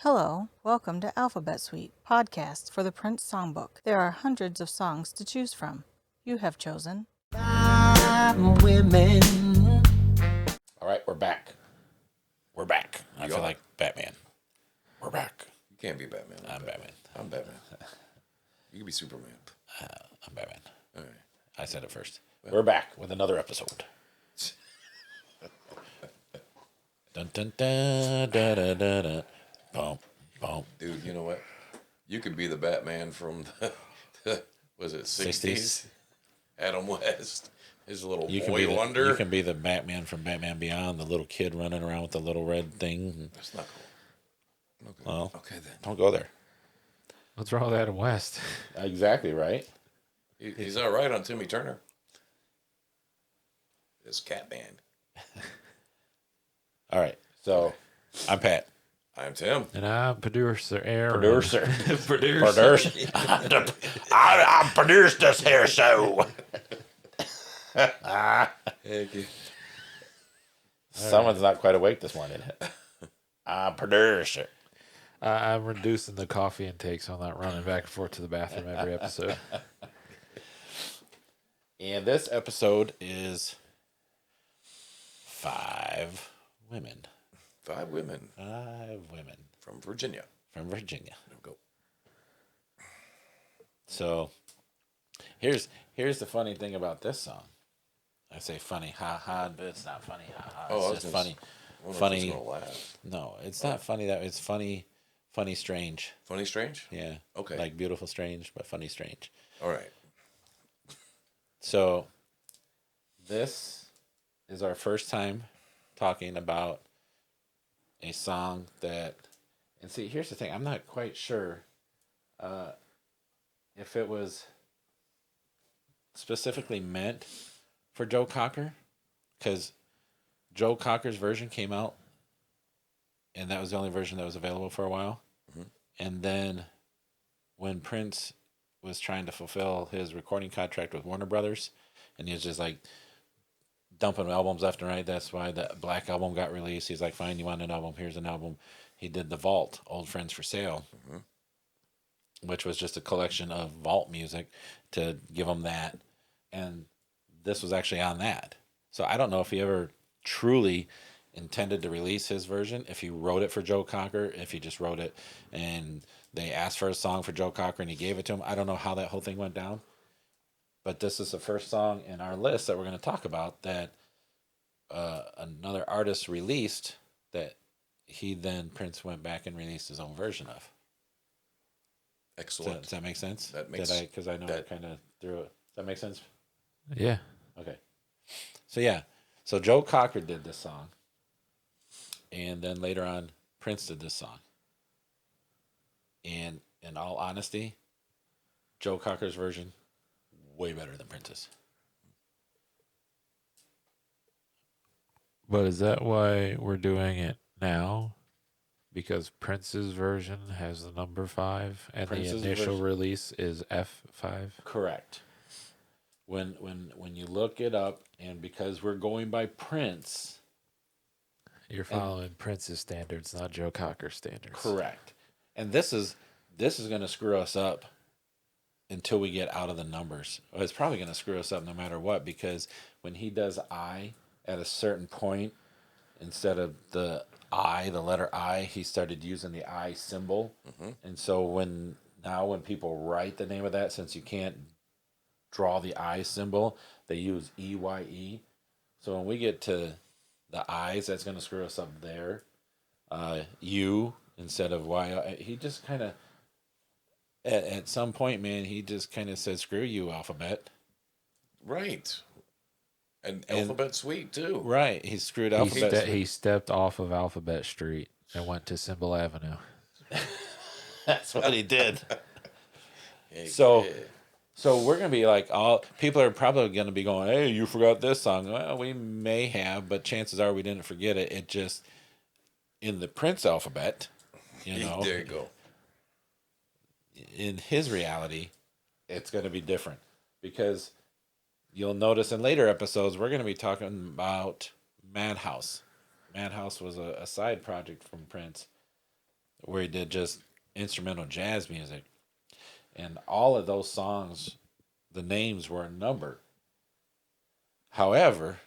Hello, welcome to Alphabet Suite, podcast for the Prince Songbook. There are hundreds of songs to choose from. You have chosen Women. All right, we're back. We're back. I feel like Batman. We're back. You can't be Batman. I'm Batman. I'm Batman. You can be Superman. I'm Batman. All right. I said it first. We're back with another episode. Dun dun dun da da da da. Boom, boom. Dude, you know what? You could be the Batman from the was it 60s? Adam West. His little boy wonder. You can be the Batman from Batman Beyond, the little kid running around with the little red thing. That's not cool. Okay. Well, okay then. Don't go there. What's wrong with Adam West? Exactly right. He's all right on Timmy Turner. It's Catman. All right. So, I'm Pat. I'm Tim. And I'm producer Aaron. Producer. Producer. I produced this here show. Thank you. Someone's not quite awake this morning. I'm producer. I'm reducing the coffee intake so I'm not running back and forth to the bathroom every episode. And this episode is 5 women. 5 women 5 women from Virginia. from Virginia. There we go. So here's the funny thing about this song. I say funny, ha ha, but it's not funny, ha ha. Oh, It's just funny. I wonder if Funny. it's gonna laugh. No, it's not funny. That it's funny, strange. Funny strange? Yeah. Okay. Like beautiful strange, but funny strange. All right. So this is our first time talking about a song that, and see, here's the thing. I'm not quite sure if it was specifically meant for Joe Cocker, because Joe Cocker's version came out, and that was the only version that was available for a while. Mhm. And then when Prince was trying to fulfill his recording contract with Warner Brothers, and he was just like dumping albums left and right. That's why the Black Album got released. He's like, fine, you want an album? Here's an album. He did The Vault, Old Friends for Sale, which was just a collection of vault music to give him that. And this was actually on that. So I don't know if he ever truly intended to release his version, if he wrote it for Joe Cocker, if he just wrote it and they asked for a song for Joe Cocker and he gave it to him. I don't know how that whole thing went down. But this is the first song in our list that we're going to talk about that another artist released that Prince went back and released his own version of. Excellent. Does that make sense? That makes because I know I kind of threw it. Does that make sense? Yeah. Okay. So yeah. So Joe Cocker did this song. And then later on, Prince did this song. And in all honesty, Joe Cocker's version, way better than Prince's. But is that why we're doing it now? Because Prince's version has the number 5 and Prince's the initial version- release is F5? Correct. When you look it up, and because we're going by Prince, You're following Prince's standards, not Joe Cocker's standards. correct. And this is going to screw us up until we get out of the numbers. It's probably going to screw us up no matter what, because when he does I at a certain point, instead of the letter I, he started using the I symbol. And so when people write the name of that, since you can't draw the I symbol, they use EYE. So when we get to the I's, that's going to screw us up there. U instead of Y. He just kind of, at some point, man, he just kind of said, screw you, Alphabet. Right. And Alphabet Suite too. Right. He screwed Alphabet. He stepped off of Alphabet Street and went to Symbol Avenue. That's what he did. Yeah, So- yeah. So we're going to be like, all people are probably going to be going, hey, you forgot this song. Well, we may have, but chances are we didn't forget it. It just, in the Prince alphabet, There you go. in his reality, it's going to be different. Because you'll notice in later episodes, we're going to be talking about Madhouse. Madhouse was a side project from Prince. where he did just instrumental jazz music. And all of those songs, the names were numbered. However,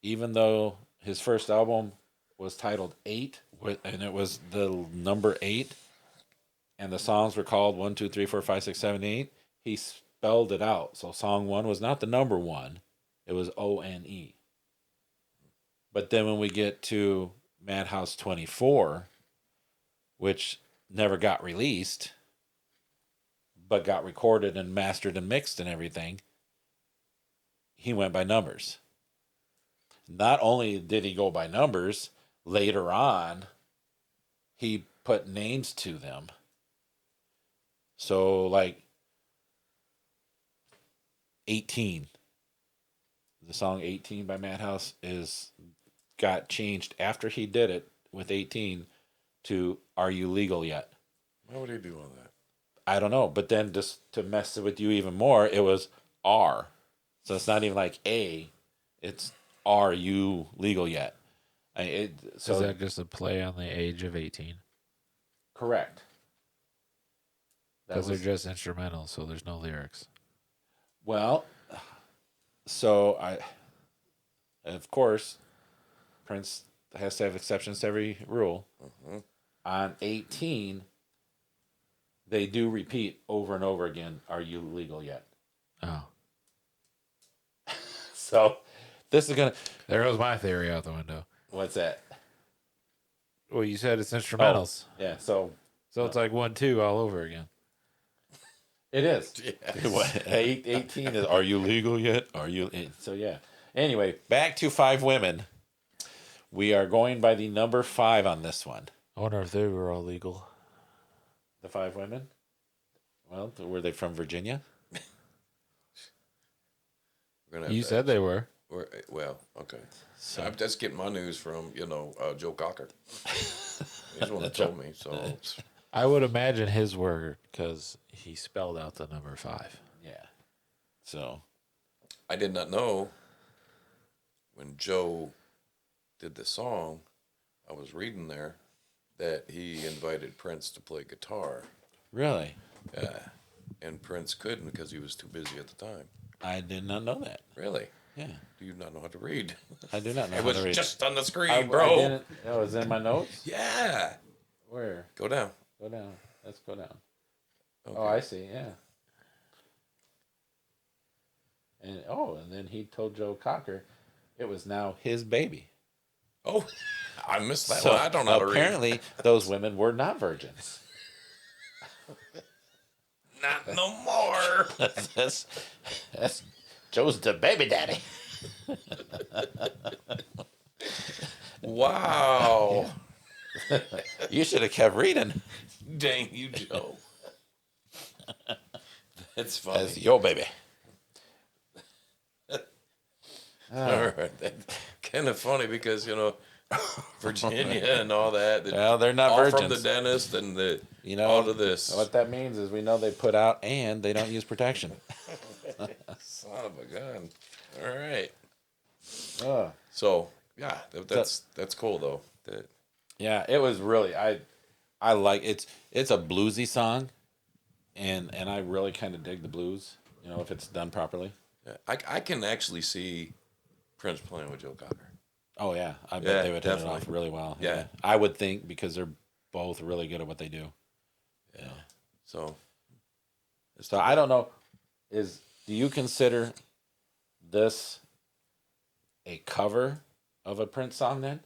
even though his first album was titled 8, and it was the number 8, and the songs were called 1, 2, 3, 4, 5, 6, 7, 8, he spelled it out. So song 1 was not the number 1, it was ONE. But then when we get to Madhouse 24, which never got released, but got recorded and mastered and mixed and everything, he went by numbers. Not only did he go by numbers, later on, he put names to them. So, like 18, the song 18 by Madhouse got changed after he did it with 18 to Are You Legal Yet? Why would he do all that? I don't know. But then just to mess with you even more, it was R. So it's not even like A, it's Are You Legal Yet? So is that just a play on the age of 18? Correct. Because they're just instrumental, so there's no lyrics. Well, so of course, Prince has to have exceptions to every rule. Mm-hmm. On 18, they do repeat over and over again, Are You Legal Yet? Oh. So this is going to... There goes my theory out the window. What's that? Well, you said it's instrumentals. Yeah, so It's like 1, 2 all over again. it is. Yes. What, 18 is, Are You Legal Yet? Are you... So yeah. Anyway, back to 5 women. We are going by the number 5 on this one. I wonder if they were all legal. The 5 women? Well, were they from Virginia? We're gonna have You to said they were. Well, okay. So, I'm just getting my news from, Joe Cocker. He's the one that told me. So I would imagine his were because he spelled out the number 5. yeah. So, I did not know when Joe did the song, I was reading there that he invited Prince to play guitar. really? Yeah. And Prince couldn't because he was too busy at the time. I did not know that. Really? Yeah. Do you not know how to read? I do not know It how was to read. just on the screen, I bro. didn't, it was in my notes? Yeah. Where? Go down. Go down. Let's go down. Okay. Oh, I see. Yeah. And then he told Joe Cocker it was now his baby. Oh, I missed that So one. I don't know how to read. apparently those women were not virgins. Not no more. that's Joe's the baby daddy. Wow. You should have kept reading. Dang you, Joe. That's funny. That's your baby. All right. That's kind of funny because, Virginia and all that. Well, they're not all virgins. from the dentist and You know, all of this. what that means is we know they put out and they don't use protection. Son of a gun. All right. Oh. So, yeah, that's cool, though. Yeah, it was really I like it's a bluesy song, and I really kind of dig the blues, if it's done properly. Yeah, I can actually see Prince playing with Joe Cocker. Oh yeah, I bet Yeah, they would hit it definitely. off really well. Yeah. I would think because they're both really good at what they do. Yeah. So, So I don't know, do you consider this a cover of a Prince song then?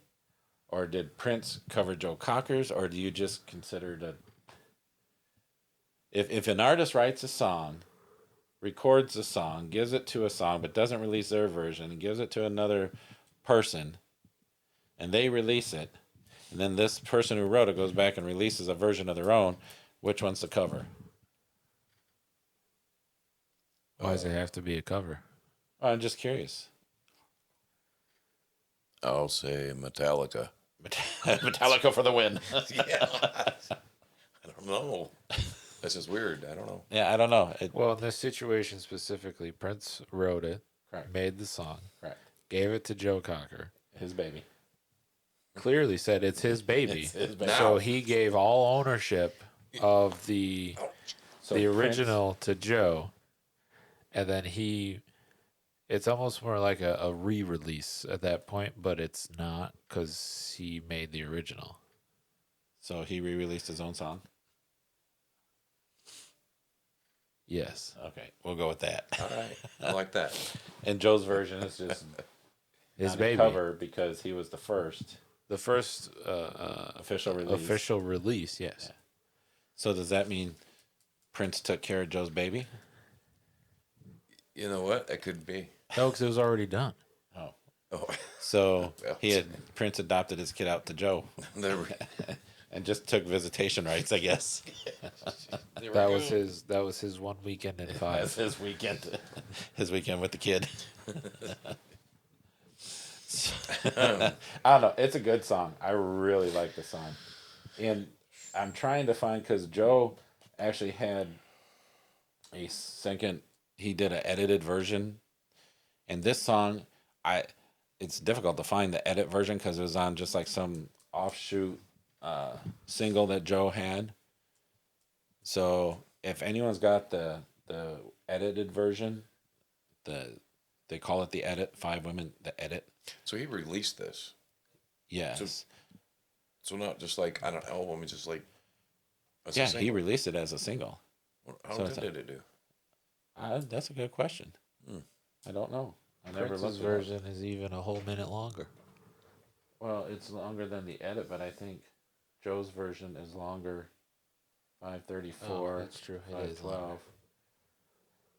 Or did Prince cover Joe Cocker's, or do you just consider that if an artist writes a song, records a song, gives it to a song, but doesn't release their version, and gives it to another person, and they release it, and then this person who wrote it goes back and releases a version of their own, which one's the cover? Why does it have to be a cover? Oh, I'm just curious. I'll say Metallica. Metallica for the win. Yeah. I don't know. That's just weird. I don't know. Yeah, I don't know. Well, in this situation specifically, Prince wrote it, Correct. made the song, Correct. gave it to Joe Cocker. His baby. clearly said it's his baby. It's his baby. So he gave all ownership of the So the Prince- original to Joe, and then it's almost more like a re-release at that point, but it's not because he made the original. So he re-released his own song. Yes. Okay, we'll go with that. All right. I like that. And Joe's version is just His not a baby. cover because he was the first The first official release. official release, yes. So does that mean Prince took care of Joe's baby? You know what? It could be. No, because it was already done. Oh, Oh, so Well, Prince adopted his kid out to Joe there we, and just took visitation rights, I guess. there we That go. was his 1 weekend in 5. That's his weekend. His weekend with the kid. I don't know. It's a good song. I really like the song. And I'm trying to find, because Joe actually had a second, he did an edited version. And this song, it's difficult to find the edit version because it was on just like some offshoot single that Joe had. So if anyone's got the edited version, they call it the edit, 5 Women, the edit. So he released this. Yes. So not just like on an album, it's just like. As a Yeah, he single. released it as a single. How so good it's did it do? That's a good question. Hmm. I don't know. I never Prince's looked version is even a whole minute longer. Well, it's longer than the edit, but I think Joe's version is longer. 5:34. Oh, that's true. It is 5:12. longer.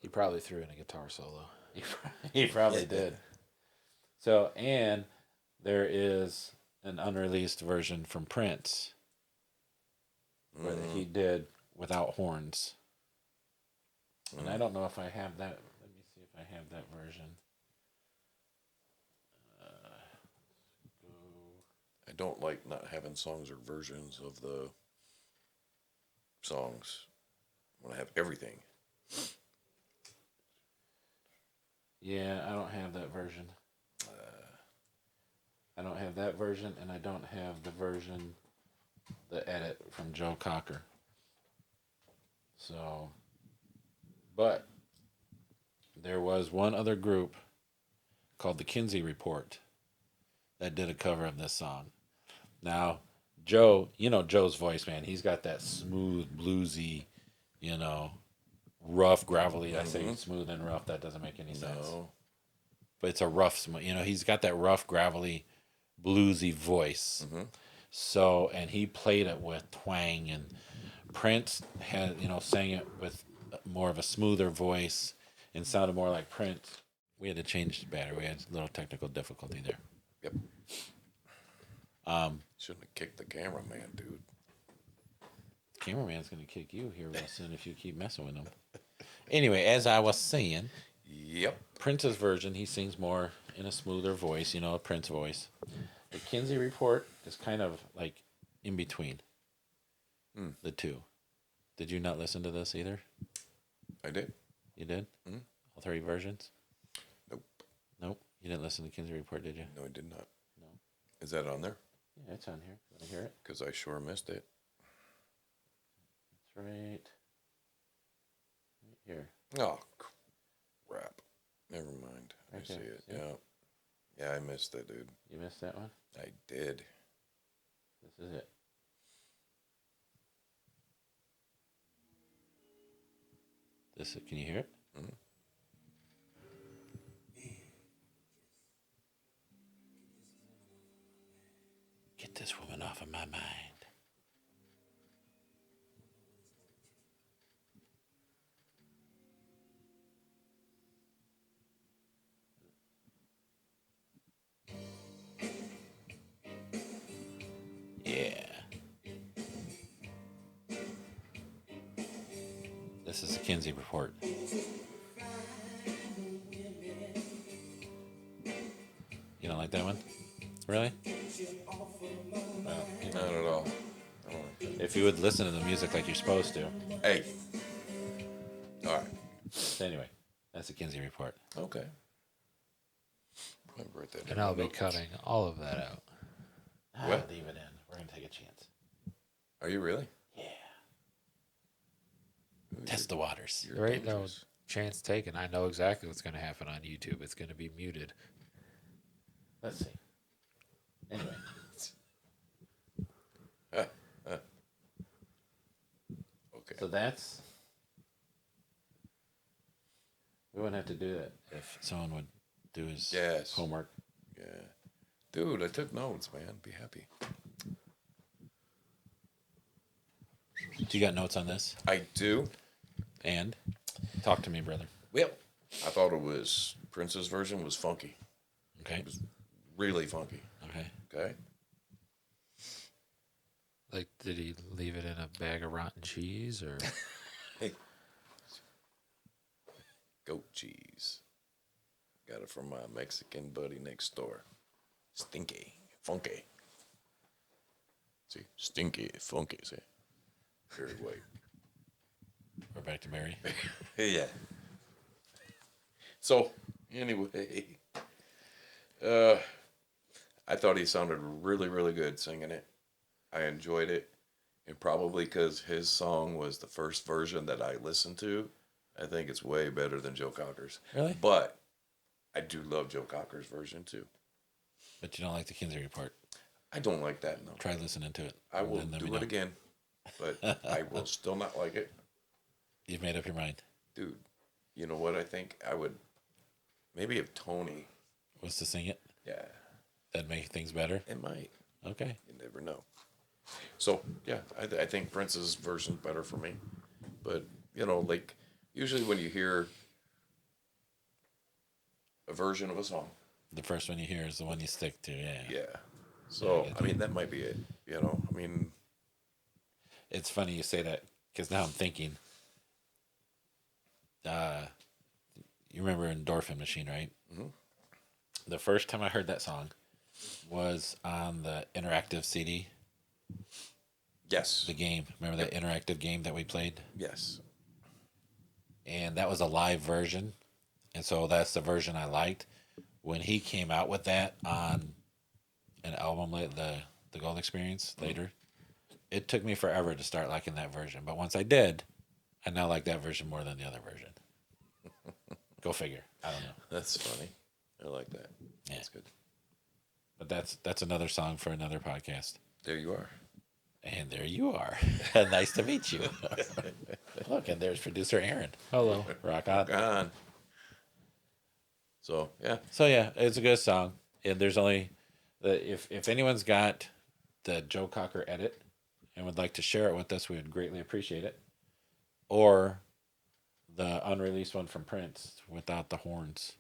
He probably threw in a guitar solo. He probably did. So, and there is an unreleased version from Prince where he did without horns. And I don't know if I have that. Let me see if I have that version. I don't like not having songs or versions of the songs. I want to have everything. Yeah, I don't have that version. I don't have that version, and I don't have the edit from Joe Cocker. So, but there was one other group called the Kinsey Report that did a cover of this song. Now, Joe, you know Joe's voice, man. He's got that smooth, bluesy, rough, gravelly. I say smooth and rough. That doesn't make any sense. No. But it's a rough, he's got that rough, gravelly, bluesy voice. So, and he played it with twang, and Prince had, sang it with more of a smoother voice and sounded more like Prince. We had to change the battery. We had a little technical difficulty there. Yep. Shouldn't have kicked the cameraman, dude. Cameraman's going to kick you here real soon if you keep messing with him. Anyway, as I was saying, Yep. Prince's version, he sings more in a smoother voice, a Prince voice. The Kinsey Report is kind of like in between the two. Did you not listen to this either? I did. You did? Mhm. All 3 versions? Nope. Nope. You didn't listen to Kinsey Report, did you? No, I did not. No. Is that on there? Yeah, it's on here. Want to hear it? Because I sure missed it. It's right here. Oh, crap. Never mind. I Right see there. it. See it? Yeah. Yeah, I missed it, dude. You missed that one? I did. This is it. Can you hear it? Mhm. Get this woman off of my mind. Yeah. This is the Kinsey Report. You don't like that one? Really? Not at all. If you would listen to the music like you're supposed to. Hey. All right. So anyway, that's the Kinsey Report. Okay. I'll write that And down. I'll be cutting all of that out. What? Leave it in. We're gonna take a chance. Are you really? Yeah. Test the waters. You're There ain't no dangerous. chance taken. I know exactly what's going to happen on YouTube. It's going to be muted. Let's see. Anyway. Okay. So that's. We wouldn't have to do that if someone would do his Yes. homework. Yeah. Dude, I took notes, man. Be happy. Do you got notes on this? I do. And talk to me, brother. Well, I thought it was Prince's version was funky. Okay. Really funky. Okay. Okay. Like, did he leave it in a bag of rotten cheese or? Goat cheese. Got it from my Mexican buddy next door. Stinky. Funky. See? Stinky. Funky. See? Very white. We're back to Barry. Yeah. So, anyway, I thought he sounded really, really good singing it. I enjoyed it. And probably because his song was the first version that I listened to, I think it's way better than Joe Cocker's. Really? But I do love Joe Cocker's version too. But you don't like the Kinsey Report. I don't like that, no. Try listening to it. I will and let me do it know. again, but I will still not like it. You've made up your mind. Dude, you know what I think? I would maybe if Tony, Was to sing it? yeah, That'd make things better? it might. Okay. You never know. So, yeah, I think Prince's version's better for me. But, you know, like, usually when you hear a version of a song, The first one you hear is the one you stick to, yeah. yeah. So, Yeah, I get I mean, that might be it. You know, I mean, It's funny you say that because now I'm thinking. You remember Endorphin Machine, right? Mhm. The first time I heard that song was on the interactive CD, yes. the game. Remember that interactive game that we played? Yes. And that was a live version, and so that's the version I liked. When he came out with that on an album, the Gold Experience later, it took me forever to start liking that version. But once I did, I now like that version more than the other version. Go figure. I don't know, That's funny. I like that. Yeah. That's good. but that's another song for another podcast. There you are. And there you are. Nice to meet you. Look, and there's producer Aaron. Hello. Rock on. Gone. So, yeah. So yeah, it's a good song. And there's only if anyone's got the Joe Cocker edit and would like to share it with us, we would greatly appreciate it. Or the unreleased one from Prince without the horns,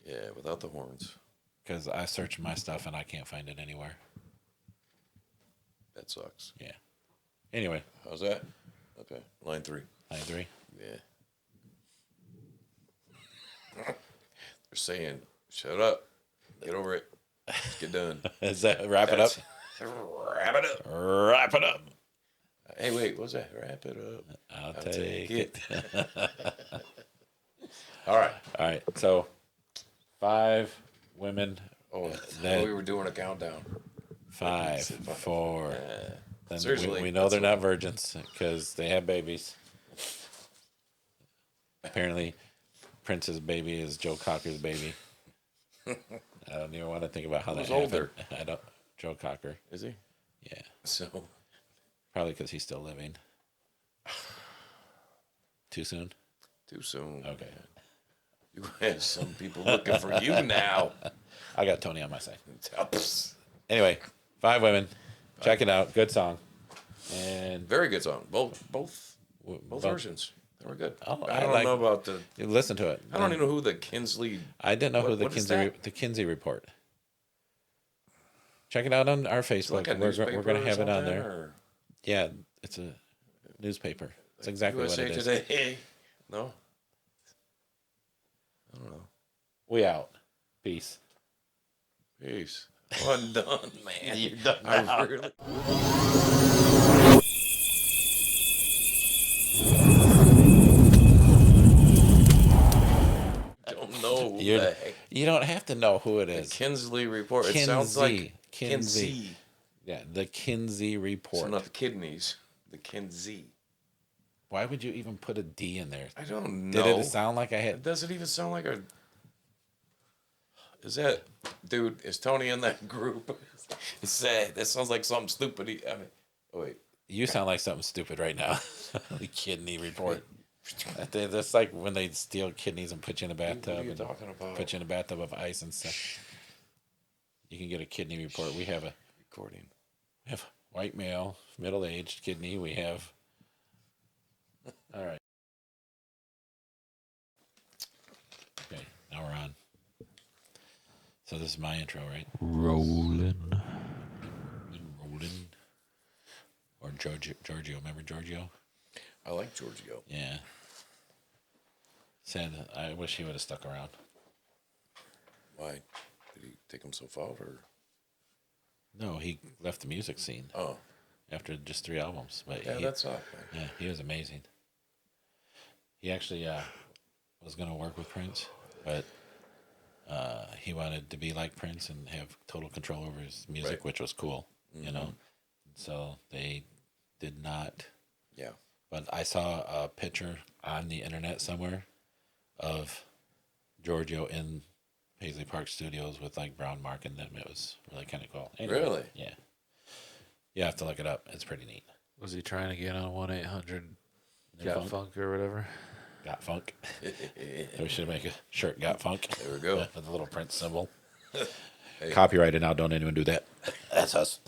Yeah, without the horns. because I searched my stuff and I can't find it anywhere. That sucks. Yeah. Anyway, How's that? Okay. Line 3. line 3. Yeah. They're saying, shut up. Get over it. Let's get done. Is that wrap it up? Wrap it up. Wrap it up. Hey, wait, what's that? Wrap it up. I'll take it. All right. All right. So 5 women. Oh, that- we were doing a countdown. 5, 4. Then Seriously, we know they're not virgins because they have babies. Apparently, Prince's baby is Joe Cocker's baby. I don't even want to think about how Who's that happened. older? I don't. Joe Cocker. Is he? Yeah, So, probably because he's still living. Too soon. too soon. Okay, You have some people looking for you now. I got Tony on my side. Psst. Anyway, 5 women. Check it out. Good song. And Very good song. Both both- versions. They were good. Oh, I I don't like- know about the. you listen to it. I don't even know who the Kinsley. I didn't know who What is the that? Kinsey Report. Check it out on our Facebook. Like a we're newspaper going to or have it on something, there. or Yeah, it's a newspaper. It's exactly USA what it is. Today. No. I don't know. We out. Peace. Peace. I'm done, man. You're done I now. really. Don't know who You're- the heck. You don't have to know who it The is. Kinsley Report. It sounds like Kinsey. Kinsey. Yeah, the Kinsey So Report. not the kidneys, the Kinsey. Why would you even put a D in there? I don't Did know. it sound like I It had? doesn't even sound like a. Is that dude? Is Tony in that group? That sounds like something stupid. I mean, oh wait. You sound like something stupid right now. The Kidney Report. That's like when they steal kidneys and put you in a bathtub. What are you and talking about? Put you in a bathtub of ice and stuff. You can get a kidney report. We have Recording. white male, middle aged kidney. We have. All right. Okay, now we're on. So this is my intro, right? Rolling. Rolling. Or Giorgio. Remember Giorgio? I like Giorgio. Yeah. Said I wish he would have stuck around. Why? Did he take him so far? Or No, he left the music scene oh, after just 3 albums. But yeah, he, that's off, man. yeah, he was amazing. He actually was going to work with Prince, but he wanted to be like Prince and have total control over his music, Right. which was cool, you know. So they did not. Yeah. But I saw a picture on the internet somewhere of Giorgio in Paisley Park Studios with like Brown Mark and them. It was really kind of cool. Anyway, Really? Yeah. You have to look it up. It's pretty neat. Was he trying to get on 1-800 Got Funk? Funk or whatever? Got Funk. We should make a shirt. Got Funk. There we go. With a little Prince symbol. Hey. Copyrighted now. Don't anyone do that. That's us.